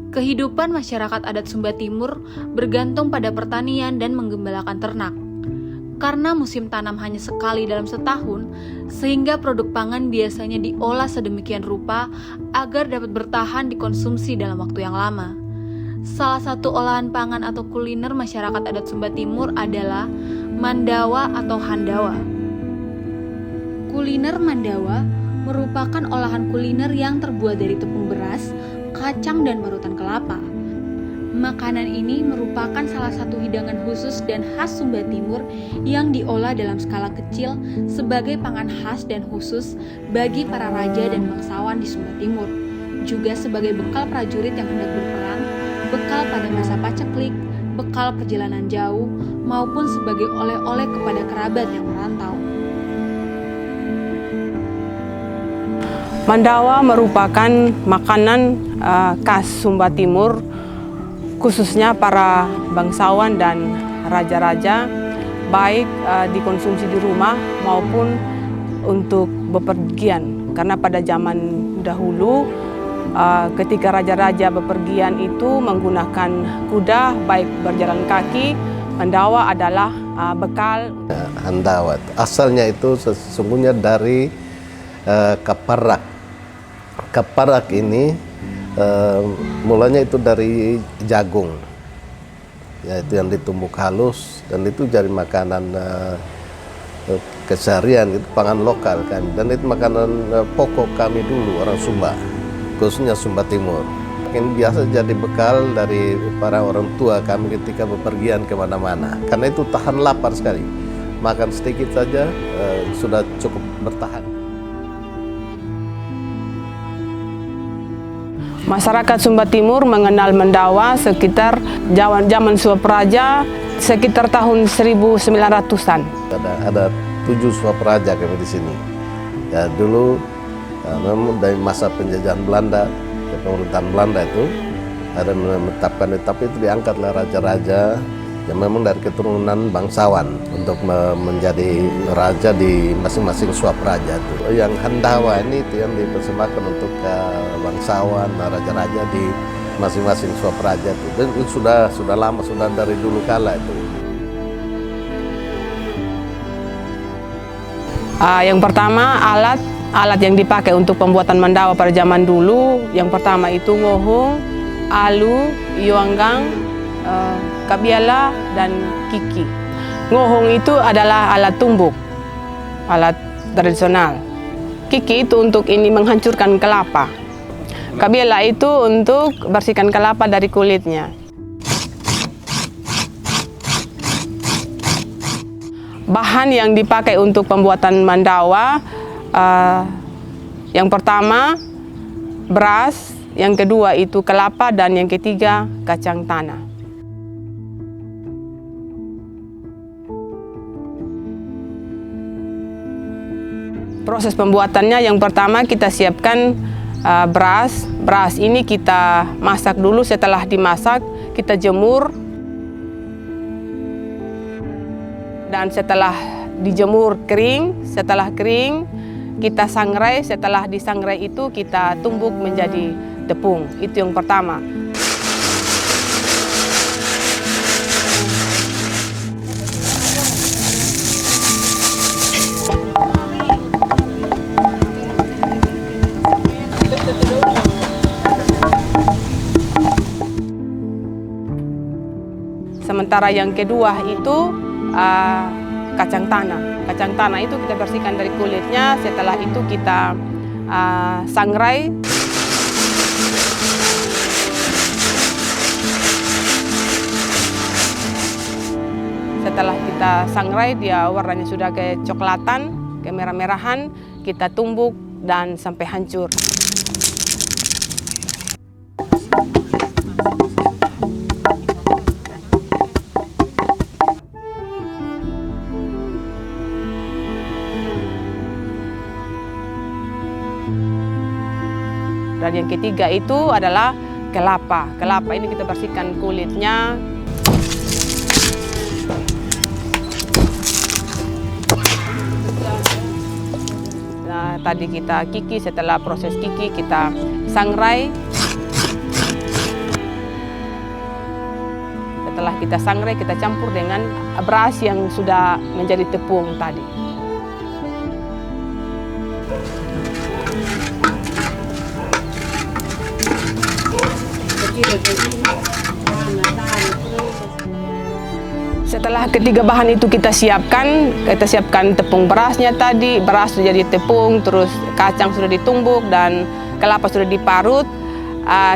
Kehidupan masyarakat adat Sumba Timur bergantung pada pertanian dan menggembalakan ternak. Karena musim tanam hanya sekali dalam setahun, sehingga produk pangan biasanya diolah sedemikian rupa agar dapat bertahan dikonsumsi dalam waktu yang lama. Salah satu olahan pangan atau kuliner masyarakat adat Sumba Timur adalah mandawa atau handawa. Kuliner mandawa merupakan olahan kuliner yang terbuat dari tepung beras, kacang, dan parutan kelapa. Makanan ini merupakan salah satu hidangan khusus dan khas Sumba Timur yang diolah dalam skala kecil sebagai pangan khas dan khusus bagi para raja dan bangsawan di Sumba Timur, juga sebagai bekal prajurit yang hendak berperang, bekal pada masa paceklik, bekal perjalanan jauh, maupun sebagai oleh-oleh kepada kerabat yang merantau. Mandawa merupakan makanan khas Sumba Timur, khususnya para bangsawan dan raja-raja, baik dikonsumsi di rumah maupun untuk bepergian. Karena pada zaman dahulu, ketika raja-raja bepergian itu menggunakan kuda, baik berjalan kaki, mandawa adalah bekal. Handawa asalnya itu sesungguhnya dari kaparak. Kaparak ini mulanya itu dari jagung, yaitu yang ditumbuk halus, dan itu jadi makanan keseharian, itu pangan lokal kan, dan itu makanan pokok kami dulu orang Sumba, khususnya Sumba Timur. Ini biasa jadi bekal dari para orang tua kami ketika bepergian kemana-mana, karena itu tahan lapar sekali, makan sedikit saja sudah cukup bertahan. Masyarakat Sumba Timur mengenal mandawa sekitar zaman Swapraja, sekitar tahun 1900-an. Ada 7 Swapraja kami di sini. Ya dulu memang dari masa penjajahan Belanda, pemerintahan Belanda itu ada menetapkan, tapi itu diangkatlah raja-raja yang memang dari keturunan bangsawan untuk menjadi raja di masing-masing Swapraja itu. Yang handawa ini itu yang dipersembahkan untuk bangsawan, raja-raja di masing-masing Swapraja itu. Dan itu sudah lama, sudah dari dulu kala itu. Yang pertama, alat yang dipakai untuk pembuatan mandawa pada zaman dulu, yang pertama itu ngohong, alu, yuanggang, kabiala, dan kiki. Ngohong itu adalah alat tumbuk, alat tradisional. Kiki itu untuk ini menghancurkan kelapa. Kabiala itu untuk bersihkan kelapa dari kulitnya. Bahan yang dipakai untuk pembuatan mandawa, yang pertama beras, yang kedua itu kelapa, dan yang ketiga kacang tanah. Proses pembuatannya, yang pertama kita siapkan beras. Beras ini kita masak dulu, setelah dimasak kita jemur. Dan setelah dijemur kering, setelah kering kita sangrai, setelah disangrai itu kita tumbuk menjadi tepung. Itu yang pertama. Sementara yang kedua itu kacang tanah. Kacang tanah itu kita bersihkan dari kulitnya, setelah itu kita sangrai. Setelah kita sangrai, dia warnanya sudah kecoklatan, kemerah-merahan, kita tumbuk dan sampai hancur. Dan yang ketiga itu adalah kelapa. Kelapa ini kita bersihkan kulitnya. Nah, tadi kita kiki, setelah proses kiki kita sangrai. setelah kita sangrai, kita campur dengan beras yang sudah menjadi tepung tadi. Setelah ketiga bahan itu kita siapkan tepung berasnya tadi, beras sudah jadi tepung, terus kacang sudah ditumbuk dan kelapa sudah diparut,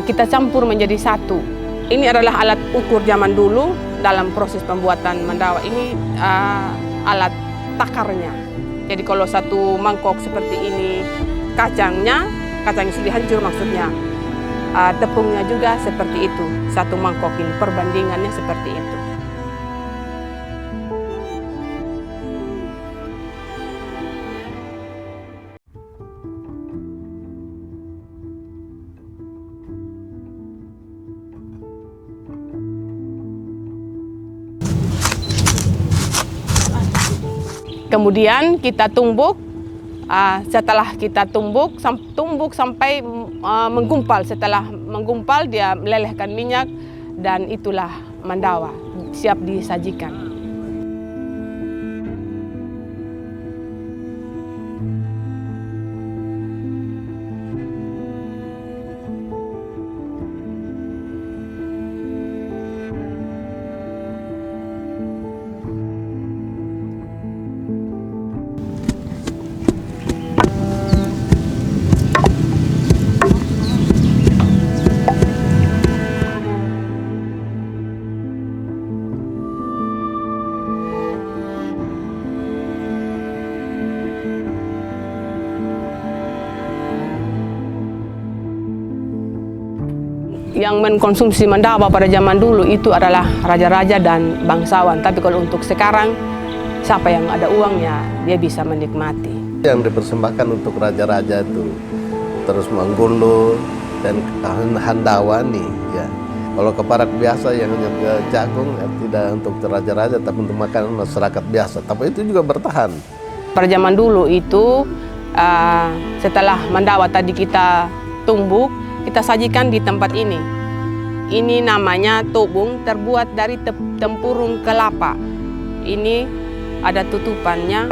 kita campur menjadi satu. Ini adalah alat ukur zaman dulu dalam proses pembuatan mendawa. Ini alat takarnya. Jadi kalau satu mangkok seperti ini kacangnya sudah hancur maksudnya. Tepungnya juga seperti itu, satu mangkok ini perbandingannya seperti itu. Kemudian kita tumbuk. Setelah kita tumbuk sampai menggumpal. Setelah menggumpal dia melelehkan minyak dan itulah mendawa siap disajikan. Yang mengkonsumsi mendawa pada zaman dulu itu adalah raja-raja dan bangsawan. Tapi kalau untuk sekarang, siapa yang ada uangnya, dia bisa menikmati. Yang dipersembahkan untuk raja-raja itu terus menggulu dan handawani. Ya. Kalau keparak biasa yang jagung tidak untuk raja-raja, tapi untuk makan masyarakat biasa. Tapi itu juga bertahan. Pada zaman dulu itu, setelah mendawa tadi kita tumbuk, kita sajikan di tempat ini. Ini namanya tobung, terbuat dari tempurung kelapa. Ini ada tutupannya,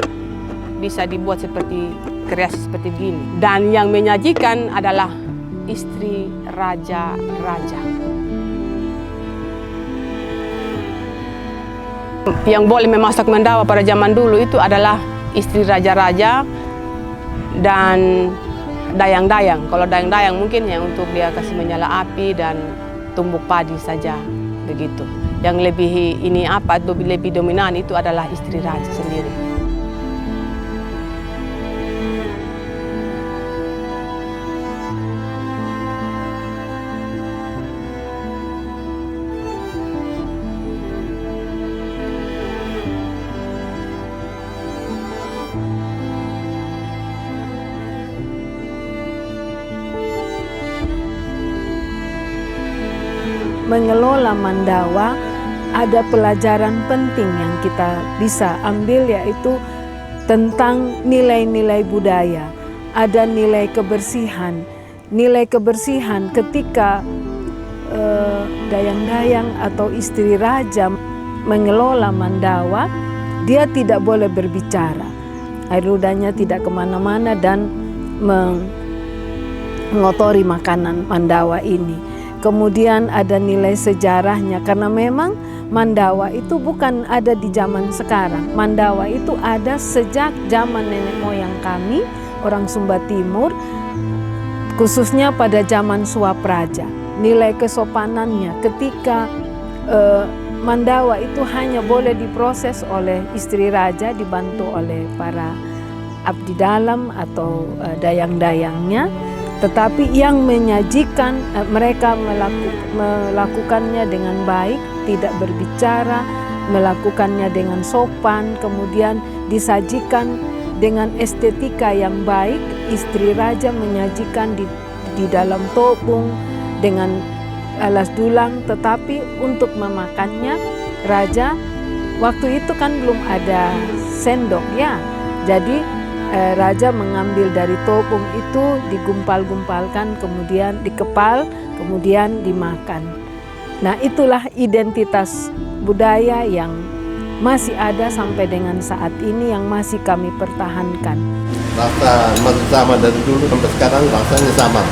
bisa dibuat seperti kreasi seperti gini. Dan yang menyajikan adalah istri raja-raja. Yang boleh memasak mendawa pada zaman dulu itu adalah istri raja-raja dan dayang-dayang. Kalau dayang-dayang mungkin ya untuk dia kasih menyala api dan tumbuk padi saja begitu. Yang lebih dominan itu adalah istri raja sendiri. Mengelola mandawa ada pelajaran penting yang kita bisa ambil, yaitu tentang nilai-nilai budaya. Ada nilai kebersihan ketika dayang-dayang atau istri raja mengelola mandawa, dia tidak boleh berbicara. Air ludahnya tidak kemana-mana dan mengotori makanan mandawa ini. Kemudian ada nilai sejarahnya, karena memang mandawa itu bukan ada di zaman sekarang. Mandawa itu ada sejak zaman nenek moyang kami, orang Sumba Timur, khususnya pada zaman Suapraja. Nilai kesopanannya ketika mandawa itu hanya boleh diproses oleh istri raja dibantu oleh para abdi dalam atau dayang-dayangnya. Tetapi yang menyajikan, mereka melakukannya dengan baik, tidak berbicara, melakukannya dengan sopan, kemudian disajikan dengan estetika yang baik. Istri raja menyajikan di dalam topung dengan alas dulang, tetapi untuk memakannya raja, waktu itu kan belum ada sendok ya, jadi raja mengambil dari topung itu, digumpal-gumpalkan, kemudian dikepal, kemudian dimakan. Nah, itulah identitas budaya yang masih ada sampai dengan saat ini, yang masih kami pertahankan. Rasa masih sama dari dulu sampai sekarang, rasanya sama.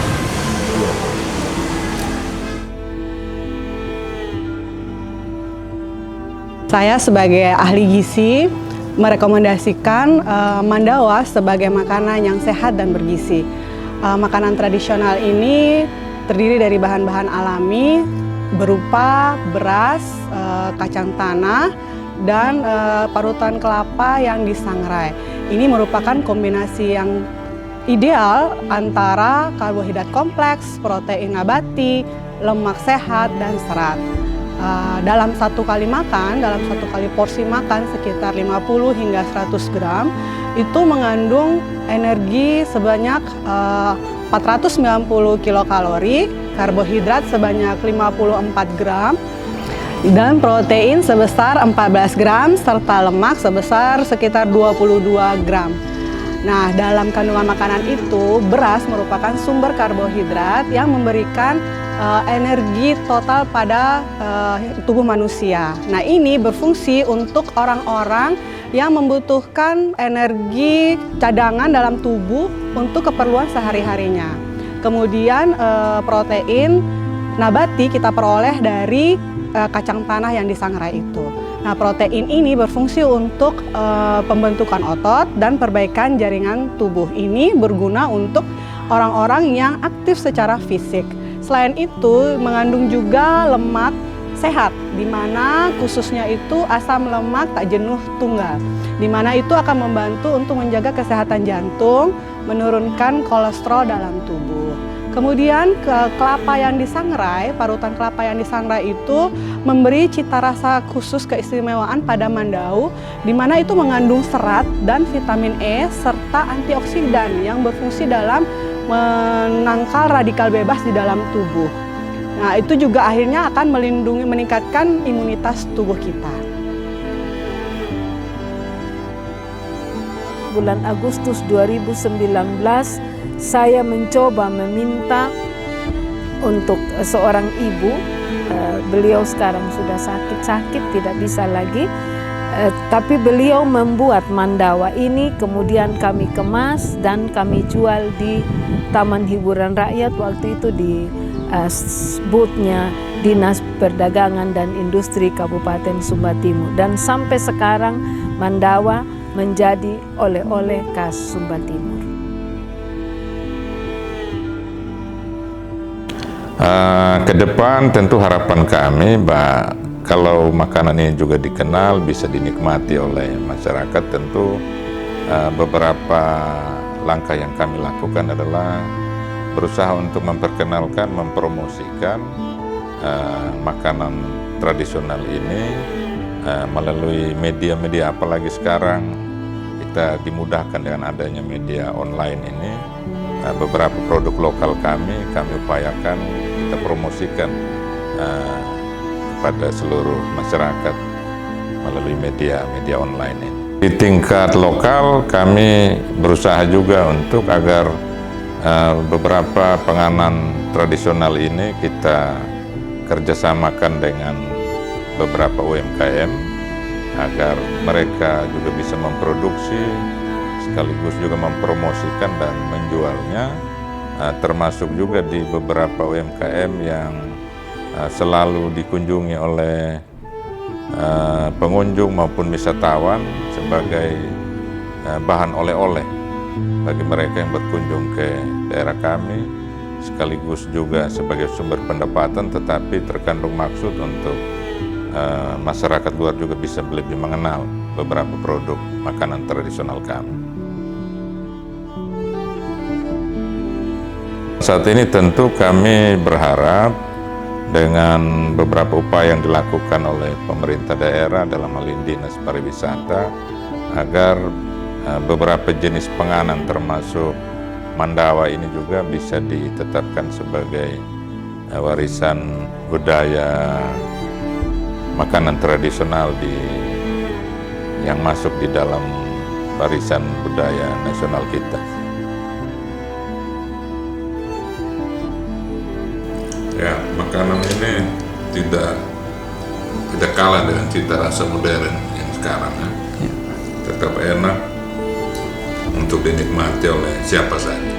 Saya sebagai ahli gizi merekomendasikan mandawa sebagai makanan yang sehat dan bergizi. Makanan tradisional ini terdiri dari bahan-bahan alami berupa beras, kacang tanah, dan parutan kelapa yang disangrai. Ini merupakan kombinasi yang ideal antara karbohidrat kompleks, protein nabati, lemak sehat, dan serat. Dalam satu kali makan, dalam satu kali porsi makan sekitar 50 hingga 100 gram, itu mengandung energi sebanyak 490 kilokalori, karbohidrat sebanyak 54 gram, dan protein sebesar 14 gram, serta lemak sebesar sekitar 22 gram. Nah, dalam kandungan makanan itu, beras merupakan sumber karbohidrat yang memberikan energi total pada tubuh manusia. Nah, ini berfungsi untuk orang-orang yang membutuhkan energi cadangan dalam tubuh untuk keperluan sehari-harinya. Kemudian protein nabati kita peroleh dari kacang tanah yang disangrai itu. Nah, protein ini berfungsi untuk pembentukan otot dan perbaikan jaringan tubuh. Ini berguna untuk orang-orang yang aktif secara fisik. Selain itu, mengandung juga lemak sehat, di mana khususnya itu asam lemak tak jenuh tunggal, di mana itu akan membantu untuk menjaga kesehatan jantung, menurunkan kolesterol dalam tubuh. Kemudian kelapa yang disangrai, parutan kelapa yang disangrai itu memberi cita rasa khusus keistimewaan pada mandau, di mana itu mengandung serat dan vitamin E serta antioksidan yang berfungsi dalam menangkal radikal bebas di dalam tubuh. Nah, itu juga akhirnya akan meningkatkan imunitas tubuh kita. Bulan Agustus 2019, saya mencoba meminta untuk seorang ibu, beliau sekarang sudah sakit-sakit, tidak bisa lagi, tapi beliau membuat mandawa ini, kemudian kami kemas dan kami jual di Taman Hiburan Rakyat, waktu itu di booth-nya Dinas Perdagangan dan Industri Kabupaten Sumba Timur. Dan sampai sekarang mandawa menjadi oleh-oleh khas Sumba Timur. Ke depan tentu harapan kami, kalau makanan ini juga dikenal, bisa dinikmati oleh masyarakat, tentu beberapa langkah yang kami lakukan adalah berusaha untuk memperkenalkan, mempromosikan makanan tradisional ini melalui media-media, apalagi sekarang kita dimudahkan dengan adanya media online ini. Beberapa produk lokal kami upayakan kita promosikan pada seluruh masyarakat melalui media online ini. Di tingkat lokal kami berusaha juga untuk agar beberapa penganan tradisional ini kita kerjasamakan dengan beberapa UMKM agar mereka juga bisa memproduksi sekaligus juga mempromosikan dan menjualnya, termasuk juga di beberapa UMKM yang selalu dikunjungi oleh pengunjung maupun wisatawan sebagai bahan oleh-oleh bagi mereka yang berkunjung ke daerah kami, sekaligus juga sebagai sumber pendapatan, tetapi terkandung maksud untuk masyarakat luar juga bisa lebih mengenal beberapa produk makanan tradisional kami. Saat ini tentu kami berharap dengan beberapa upaya yang dilakukan oleh pemerintah daerah dalam hal ini Dinas Pariwisata, agar beberapa jenis penganan termasuk mandawa ini juga bisa ditetapkan sebagai warisan budaya makanan tradisional yang masuk di dalam warisan budaya nasional kita. Ya, makanan ini tidak kalah dengan cita rasa modern yang sekarang. Tetap enak untuk dinikmati oleh siapa saja.